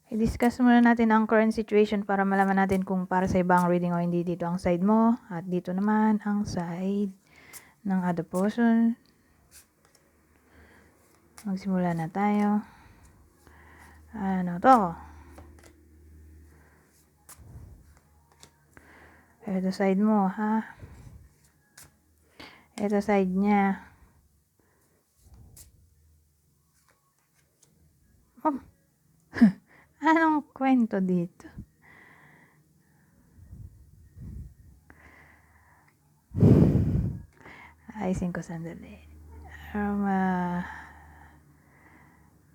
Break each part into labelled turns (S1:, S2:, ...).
S1: I-discuss muna natin ang current situation para malaman natin kung para sa ibang reading o hindi. Dito ang side mo at dito naman ang side ng other person. Magsimula na tayo. Ano to? Ito side mo, ha? Ito side niya. Oh. Anong kwento dito? Ayusin ko sandali.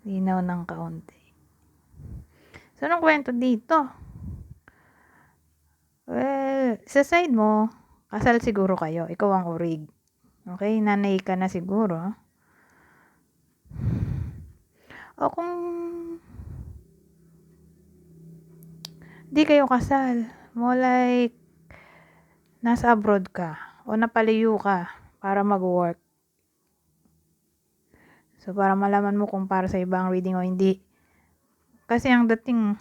S1: Linaw ng kaunti. So, anong kwento dito? Well, sa side mo, kasal siguro kayo. Ikaw ang urig. Okay? Nanay ka na siguro. O kung di kayo kasal, more like nasa abroad ka o napalayo ka para mag-work. So, para malaman mo kung para sa ibang reading o hindi. Kasi ang dating,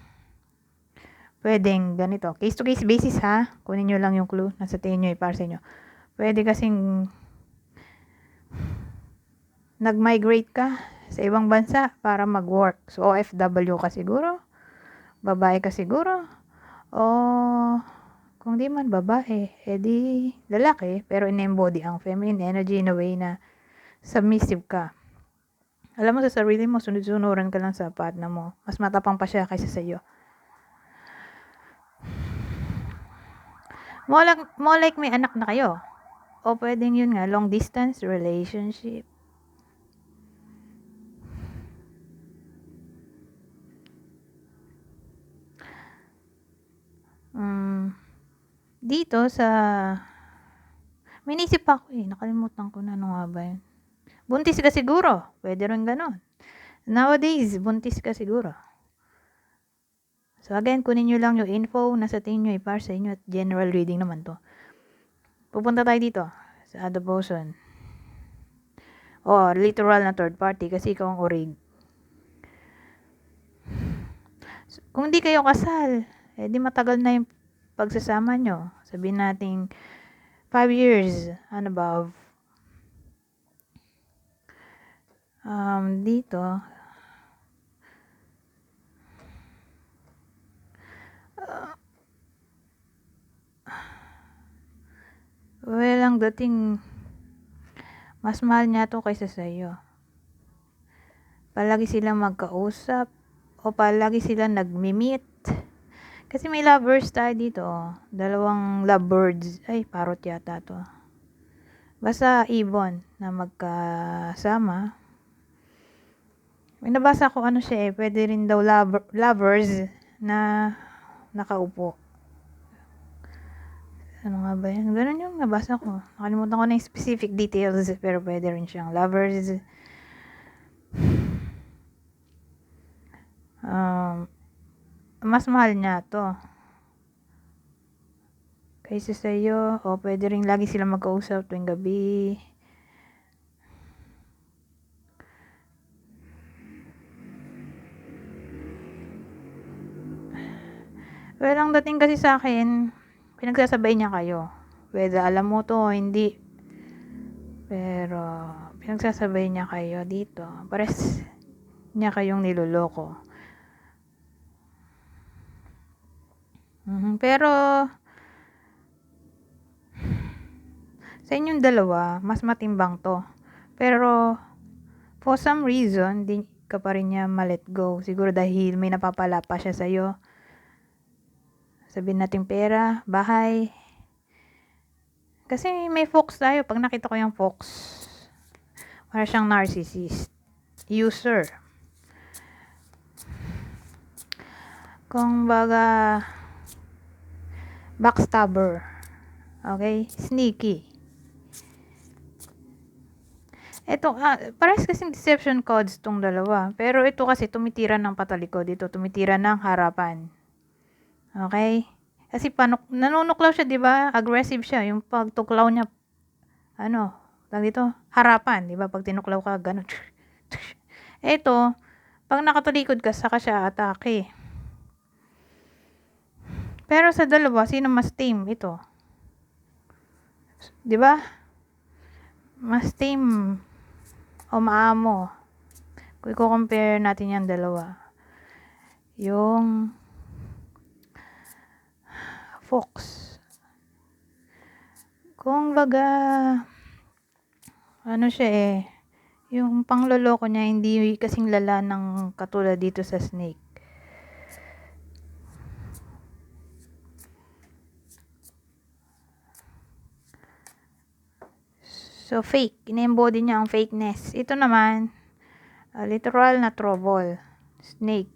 S1: pwedeng ganito. Case to case basis, ha? Kunin nyo lang yung clue. Nasa tingin nyo para sa inyo. Pwede kasing nag-migrate ka sa ibang bansa para mag-work. So, OFW ka siguro. Babae ka siguro. O kung di man babae, edi lalaki, pero in-embody ang feminine energy in a way na submissive ka. Alam mo, sa sarili mo, sunod-sunuran ka lang sa partner mo. Mas matapang pa siya kaysa sa iyo. More like may anak na kayo. O pwedeng yun nga, long distance relationship. Dito sa... May naisip ako nakalimutan ko na ano nga ba yun. Buntis ka siguro. Pwede rin ganon. Nowadays, buntis ka siguro. So again, kunin nyo lang yung info. Nasa tingin nyo para sa inyo at general reading naman to. Pupunta tayo dito sa other person. O, literal na third party kasi ikaw ang urig. So, kung di kayo kasal, di matagal na yung pagsasama nyo. Sabihin natin 5 years and above. Dito, well, ang dating, mas mahal niya to kaysa sa iyo. Palagi silang magkausap o palagi silang nagmi-meet. Kasi may lovers tayo dito. Dalawang lovebirds. Ay, parot yata to. Basta ibon na magkasama. May nabasa ko ano siya pwede rin daw lovers na nakaupo. Ano nga ba yan? Ganun yung nabasa ko. Nakalimutan ko na yung specific details, pero pwede rin siyang lovers. Mas mahal niya to kaysa sa iyo. O pwede rin lagi sila magkausap tuwing gabi. Well, ang dating kasi sa akin, pinagsasabay niya kayo. Whether alam mo to o hindi. Pero, pinagsasabay niya kayo dito. Pares niya kayong niloloko. Pero, sa inyong dalawa, mas matimbang to. Pero, for some reason, di ka pa rin niya ma-let go. Siguro dahil may napapala pa siya sa'yo. Sabihin natin pera, bahay. Kasi may fox tayo. Pag nakita ko yung fox, para siyang narcissist. User. Kung baga, backstabber. Okay? Sneaky. Ito, parehas kasing deception codes tong dalawa. Pero ito kasi tumitira ng patalikod. Ito tumitira ng harapan. Okay? Kasi nanunuklaw siya, di ba? Aggressive siya. Yung pagtuklaw niya, dito, harapan, di ba? Pag tinuklaw ka, gano'n. Ito, pag nakatalikod ka, saka siya atake. Pero sa dalawa, sino mas tame? Ito. 'Di ba? Mas tame o maamo. Kung i-compare natin yung dalawa. Yung fox. Kung baga, ano siya eh, yung pangloloko niya hindi kasing lala ng katulad dito sa snake. So, fake. Ine-embody niya ang fakeness. Ito naman, literal na trouble. Snake.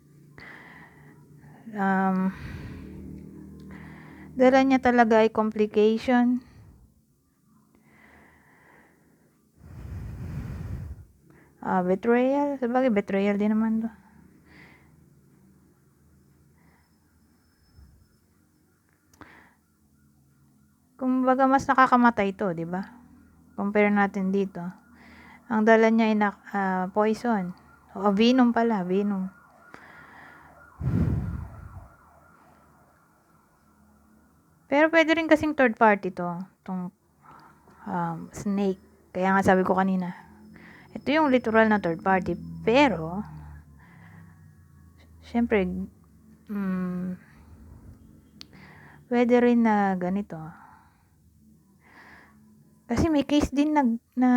S1: Dala niya talaga ay complication. Betrayal. Sabagay, betrayal din naman to. Kumbaga, mas nakakamatay to, di ba? Compare natin dito. Ang dala niya ay poison. O, venom pala, venom. Pero pwede rin kasing third party to. Itong snake. Kaya nga sabi ko kanina. Ito yung literal na third party. Pero, syempre, pwede rin na ganito. Kasi may case din na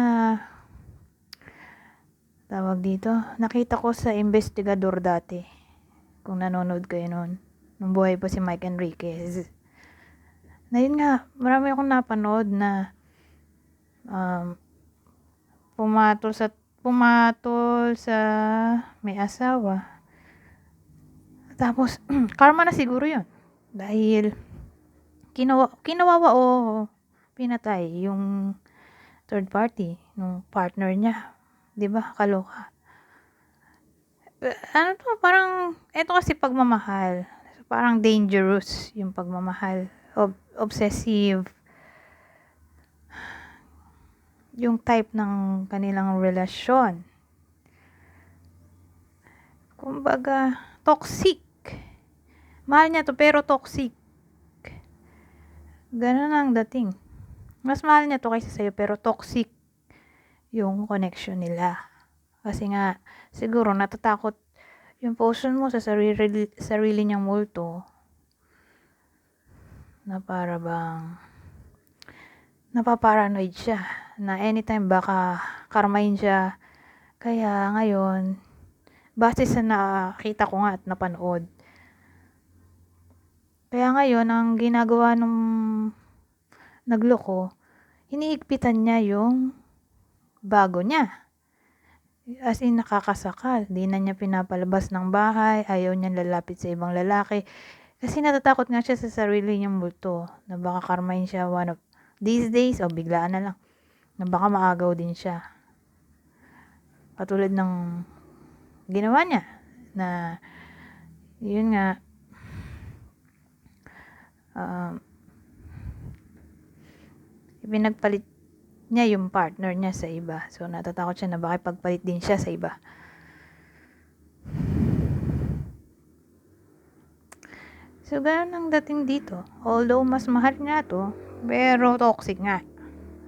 S1: tawag dito. Nakita ko sa investigador dati. Kung nanonood kayo noon. Nung buhay pa si Mike Enriquez. Na yun nga, marami akong napanood na pumatol sa may asawa. Tapos, karma na siguro yun. Dahil, kinawawa o pinatay yung third party, nung partner niya. Diba? Kaloka. Ano to? Parang, eto kasi pagmamahal. Parang dangerous yung pagmamahal. Obsessive. Yung type ng kanilang relasyon. Kumbaga, toxic. Mahal niya to pero toxic. Ganun ang dating. Mas mahal niya to kaysa sa'yo pero toxic yung connection nila. Kasi nga, siguro natatakot yung portion mo sa sarili niyang multo na para bang napaparanoid siya na anytime baka karmahin siya. Kaya ngayon, base sa nakita ko nga at napanood, kaya ngayon ang ginagawa nung nagloko, hinihigpitan niya yung bago niya. As in, nakakasakal. Di na niya pinapalabas ng bahay. Ayaw niya lalapit sa ibang lalaki. Kasi natatakot nga siya sa sarili niyang multo. Na baka karmahin siya one of these days. O biglaan na lang. Na baka maagaw din siya. Katulad ng ginawa niya. Na, yun nga, ipinagpalit niya yung partner niya sa iba. So, natatakot siya na baka ipagpalit din siya sa iba. So, ganun ang dating dito. Although, mas mahal nga to, pero toxic nga.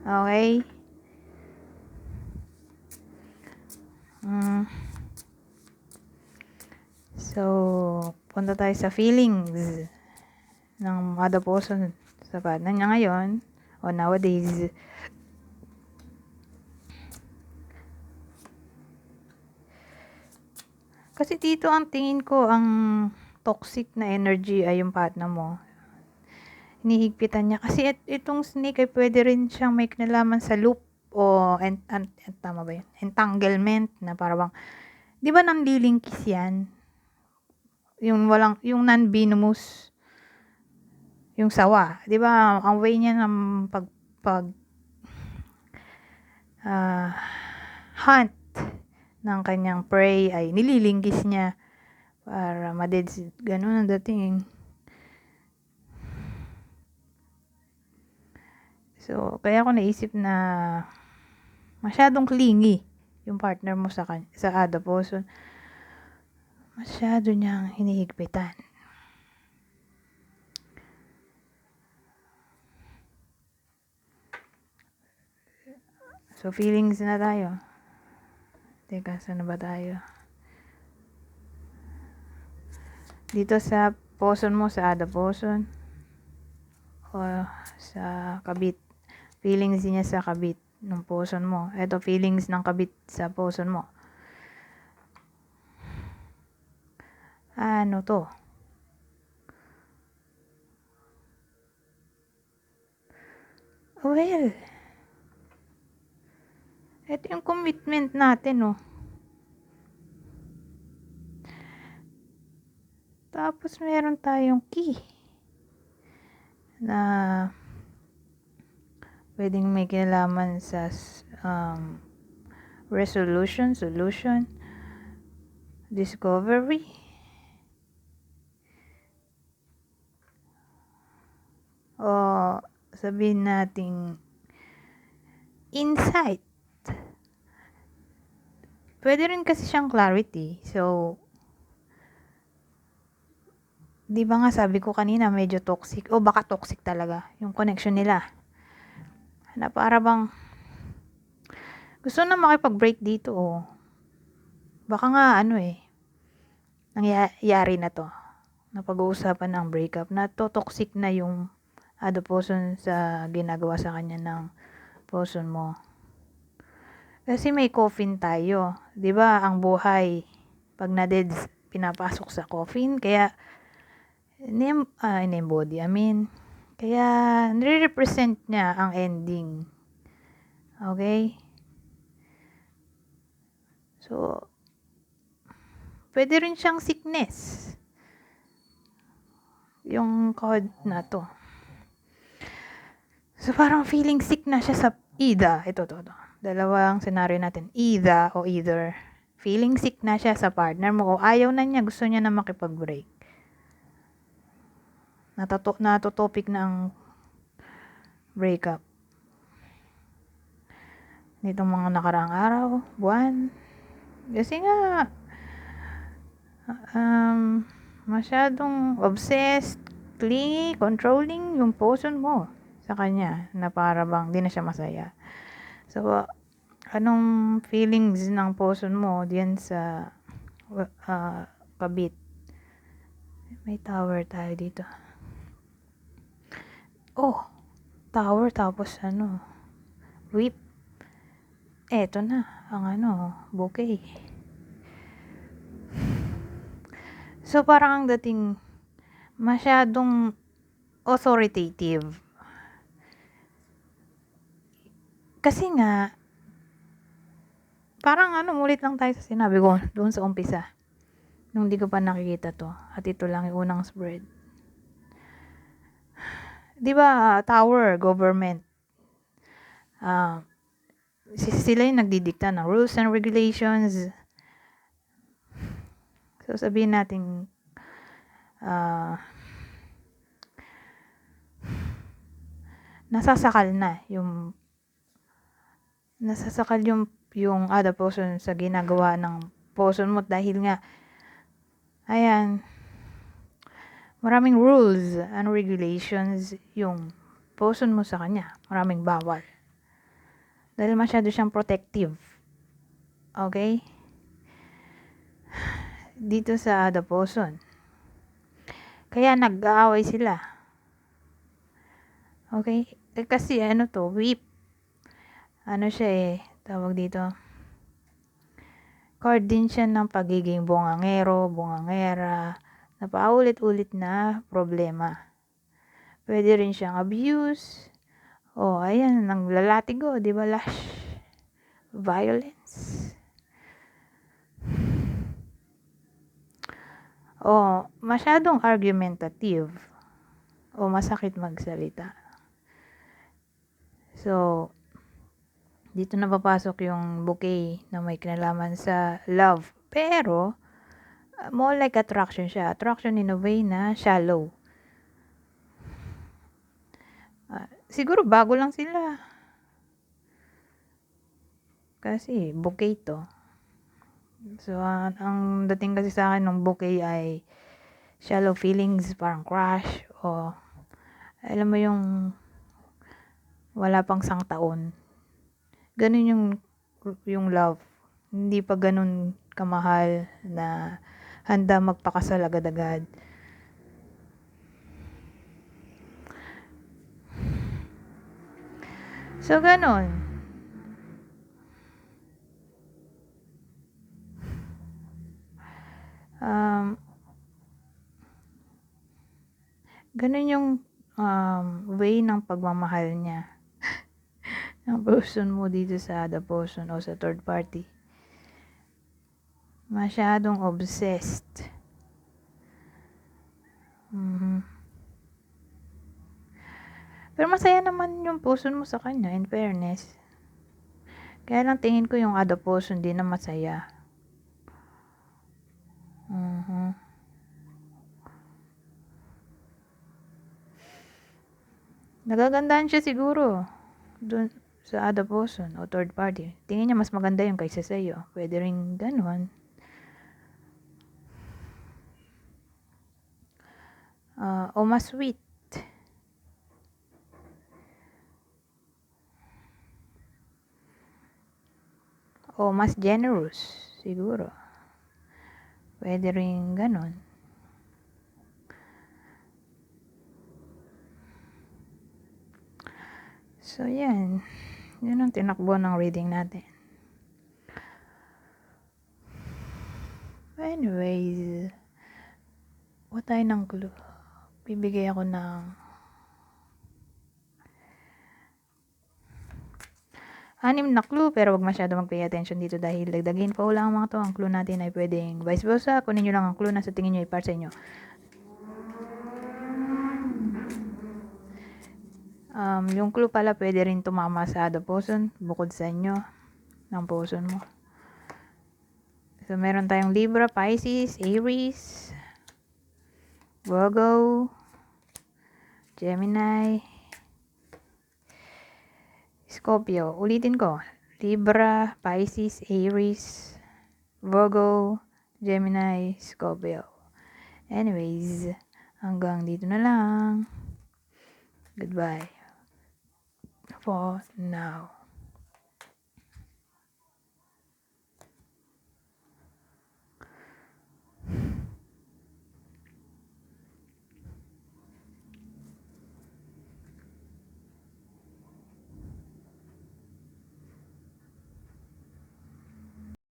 S1: Okay? So, punta tayo sa feelings ng other person sa partner niya ngayon o nowadays. Kasi dito ang tingin ko ang toxic na energy ay yung partner mo. Hinihigpitan niya. Kasi itong snake ay pwede rin siyang may kinalaman sa loop o tama ba yun? Entanglement na parang, di ba nanlilingkis yan? Yung non-venomous, yung sawa. Di ba ang way niya ng hunt ng kanyang prey ay nililingkis niya para ma-dead. Ganun ang dating. So, kaya ako naisip na masyadong clingy yung partner mo sa other person. Masyado niyang hinihigpitan. So, feelings na tayo. Teka, saan na ba tayo? Dito sa person mo, sa other person. O sa kabit. Feelings niya sa kabit ng person mo. Ito, feelings ng kabit sa person mo. Ano to? Well, ito yung commitment natin, oh. Tapos, meron tayong key na pwedeng may kinalaman sa solution, discovery, o sabihin nating insight. Pwede rin kasi siyang clarity. So, di ba nga sabi ko kanina medyo toxic, o baka toxic talaga yung connection nila. Na para bang gusto na makipag-break dito, oh. Baka nga nangyayari na to. Napag-uusapan ng breakup na to toxic na yung other person sa ginagawa sa kanya ng person mo. Kasi may coffin tayo. 'Di ba ang buhay pag na-deads pinapasok sa coffin, kaya name body, kaya nire-represent niya ang ending. Okay? So, pwede rin siyang sickness. Yung card na to. So, parang feeling sick na siya sa ida. Ito. Dalawang scenario natin. Ida o either. Feeling sick na siya sa partner mo o ayaw na niya, gusto niya na makipag-break. Natotopic ng breakup. Nitong mga nakaraang araw, buwan. Kasi nga, masyadong obsessed, clingy, controlling yung person mo sa kanya na para bang di na siya masaya. So, anong feelings ng person mo diyan sa kabit? May tower tayo dito. Oh, tower tapos whip. Eto na, ang bouquet. So, parang ang dating masyadong authoritative. Kasi nga, parang ulit lang tayo sa sinabi ko doon sa umpisa. Nung di ko pa nakikita to. At ito lang yung unang spread. Di ba, tower, government. Sila yung nagdidikta ng rules and regulations. So, sabihin natin, nasasakal yung other person sa ginagawa ng person mo dahil nga, maraming rules and regulations yung person mo sa kanya. Maraming bawal. Dahil masyado siyang protective. Okay? Dito sa other person. Kaya nag-aaway sila. Okay? Kasi whip. Siya tawag dito. Card din siya ng pagiging bungangera, na paulit-ulit na problema. Pwede rin siyang abuse. Nang lalatigo, di ba, lash? Violence. Masyadong argumentative. Masakit magsalita. So, dito na papasok yung bouquet na may kinalaman sa love. Pero, more like attraction siya. Attraction in a way na shallow. Siguro bago lang sila. Kasi bouquet to. So, ang dating kasi sa akin ng bouquet ay shallow feelings, parang crush, o alam mo yung wala pang 1 taon. Ganun yung love. Hindi pa ganun kamahal na handa magpakasal agad-agad. So, ganun. Ganun yung way ng pagmamahal niya ng person mo dito sa other person o sa third party. Masyadong obsessed. Pero masaya naman yung person mo sa kanya, in fairness. Kaya lang tingin ko yung other person din na masaya. Nagagandahan siya siguro dun sa other person o third party. Tingin niya mas maganda yung kaysa sa'yo. Pwede rin ganun. O mas sweet. O mas generous siguro. Pwede rin ganun. So, yan. Yun ang tinakbo ng reading natin. Anyways, what tayo ng clue? Bibigay ako ng 6 na clue, pero wag masyado mag-pay attention dito dahil dagdagin pa lang mga to. Ang clue natin ay pwedeng vice versa. Kunin nyo lang ang clue na sa tingin nyo ay para sa inyo. Yung clue pala pwede rin tumama sa other person bukod sa inyo ng person mo. So, meron tayong Libra, Pisces, Aries, Virgo, Gemini, Scorpio. Ulitin ko. Libra, Pisces, Aries, Virgo, Gemini, Scorpio. Anyways, hanggang dito na lang. Goodbye for now.